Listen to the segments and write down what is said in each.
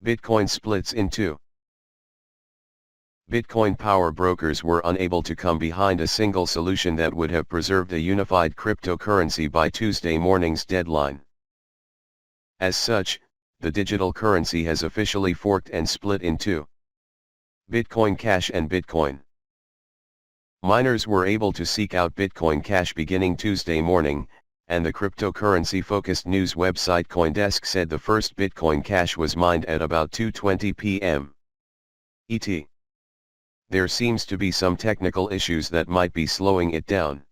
Bitcoin splits in two. Bitcoin power brokers were unable to come behind a single solution that would have preserved a unified cryptocurrency by Tuesday morning's deadline. As such, the digital currency has officially forked and split in two: Bitcoin Cash and Bitcoin. Miners were able to seek out Bitcoin Cash beginning Tuesday morning, and the cryptocurrency-focused news website CoinDesk said the first Bitcoin Cash was mined at about 2:20 p.m. ET. There seems to be some technical issues that might be slowing it down.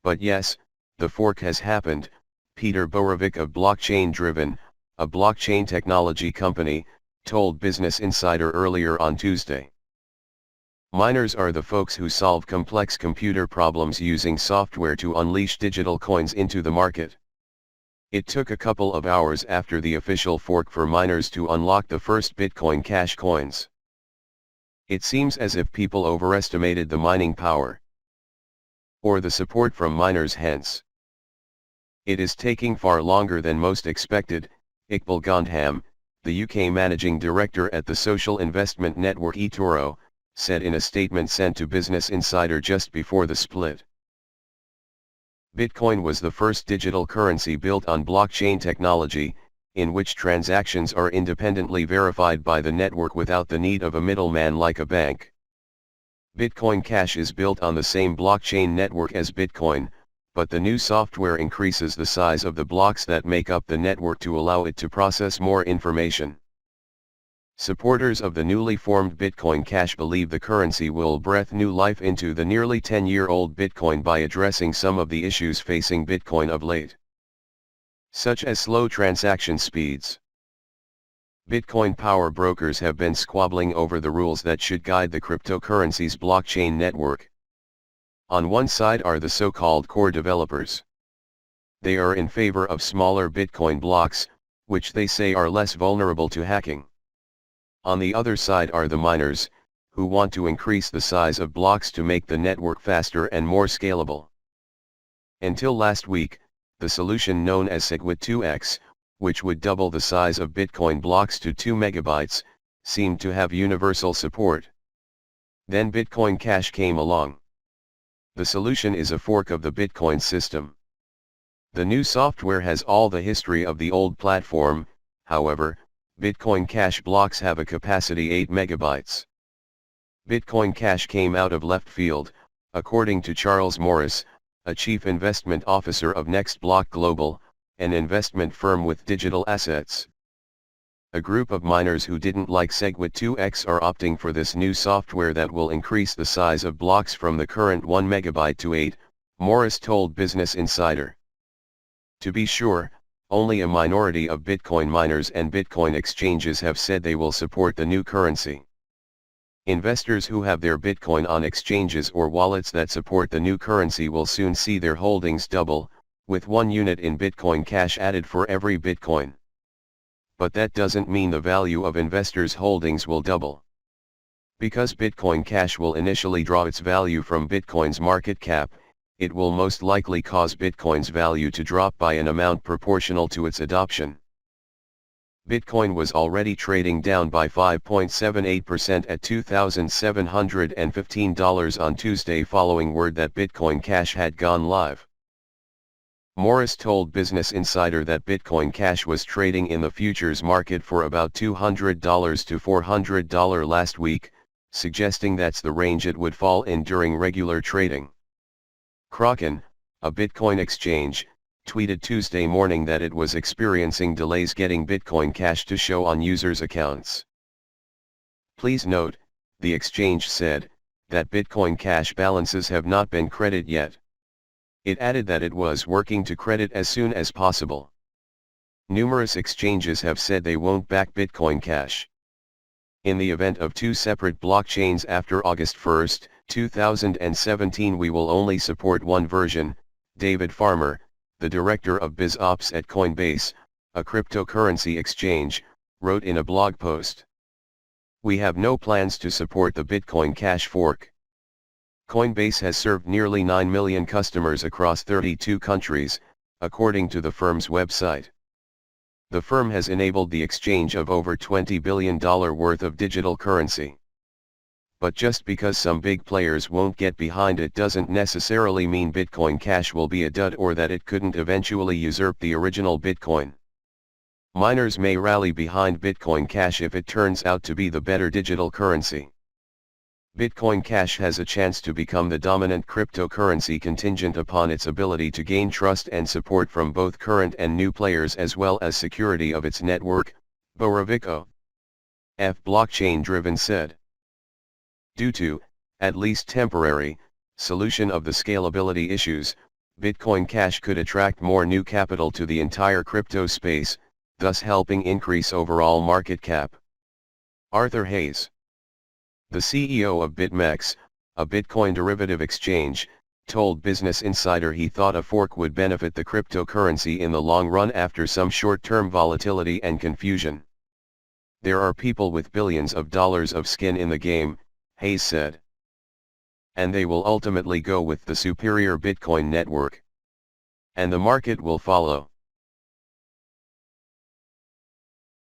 But yes, the fork has happened, Peter Borovic of Blockchain Driven, a blockchain technology company, told Business Insider earlier on Tuesday. Miners are the folks who solve complex computer problems using software to unleash digital coins into the market. It took a couple of hours after the official fork for miners to unlock the first Bitcoin Cash coins. It seems as if people overestimated the mining power, or the support from miners hence. It is taking far longer than most expected, Iqbal Gandham, the UK managing director at the social investment network eToro, said in a statement sent to Business Insider just before the split. Bitcoin was the first digital currency built on blockchain technology, in which transactions are independently verified by the network without the need of a middleman like a bank. Bitcoin Cash is built on the same blockchain network as Bitcoin, but the new software increases the size of the blocks that make up the network to allow it to process more information. Supporters of the newly formed Bitcoin Cash believe the currency will breathe new life into the nearly 10-year-old Bitcoin by addressing some of the issues facing Bitcoin of late, such as slow transaction speeds. Bitcoin power brokers have been squabbling over the rules that should guide the cryptocurrency's blockchain network. On one side are the so-called core developers. They are in favor of smaller Bitcoin blocks, which they say are less vulnerable to hacking. On the other side are the miners, who want to increase the size of blocks to make the network faster and more scalable. Until last week, the solution known as SegWit2x, which would double the size of Bitcoin blocks to 2 megabytes, seemed to have universal support. Then Bitcoin Cash came along. The solution is a fork of the Bitcoin system. The new software has all the history of the old platform, however, Bitcoin Cash blocks have a capacity 8 megabytes. Bitcoin Cash came out of left field, according to Charles Morris, a chief investment officer of NextBlock Global, an investment firm with digital assets. A group of miners who didn't like SegWit2x are opting for this new software that will increase the size of blocks from the current 1 megabyte to 8, Morris told Business Insider. To be sure, only a minority of Bitcoin miners and Bitcoin exchanges have said they will support the new currency. Investors who have their Bitcoin on exchanges or wallets that support the new currency will soon see their holdings double, with 1 unit in Bitcoin Cash added for every Bitcoin. But that doesn't mean the value of investors' holdings will double. Because Bitcoin Cash will initially draw its value from Bitcoin's market cap, it will most likely cause Bitcoin's value to drop by an amount proportional to its adoption. Bitcoin was already trading down by 5.78% at $2,715 on Tuesday following word that Bitcoin Cash had gone live. Morris told Business Insider that Bitcoin Cash was trading in the futures market for about $200 to $400 last week, suggesting that's the range it would fall in during regular trading. Kraken, a Bitcoin exchange, tweeted Tuesday morning that it was experiencing delays getting Bitcoin Cash to show on users' accounts. Please note, the exchange said, that Bitcoin Cash balances have not been credited yet. It added that it was working to credit as soon as possible. Numerous exchanges have said they won't back Bitcoin Cash. In the event of two separate blockchains after August 1, 2017, we will only support one version, David Farmer, the director of BizOps at Coinbase, a cryptocurrency exchange, wrote in a blog post. We have no plans to support the Bitcoin Cash fork. Coinbase has served nearly 9 million customers across 32 countries, according to the firm's website. the firm has enabled the exchange of over $20 billion worth of digital currency. But just because some big players won't get behind it doesn't necessarily mean Bitcoin Cash will be a dud or that it couldn't eventually usurp the original Bitcoin. Miners may rally behind Bitcoin Cash if it turns out to be the better digital currency. Bitcoin Cash has a chance to become the dominant cryptocurrency contingent upon its ability to gain trust and support from both current and new players as well as security of its network, Borovico F. blockchain-driven said. Due to, at least temporary, solution of the scalability issues, Bitcoin Cash could attract more new capital to the entire crypto space, thus helping increase overall market cap. Arthur Hayes, the CEO of BitMEX, a Bitcoin derivative exchange, told Business Insider he thought a fork would benefit the cryptocurrency in the long run after some short-term volatility and confusion. There are people with billions of dollars of skin in the game, Hayes said. And they will ultimately go with the superior Bitcoin network. And the market will follow.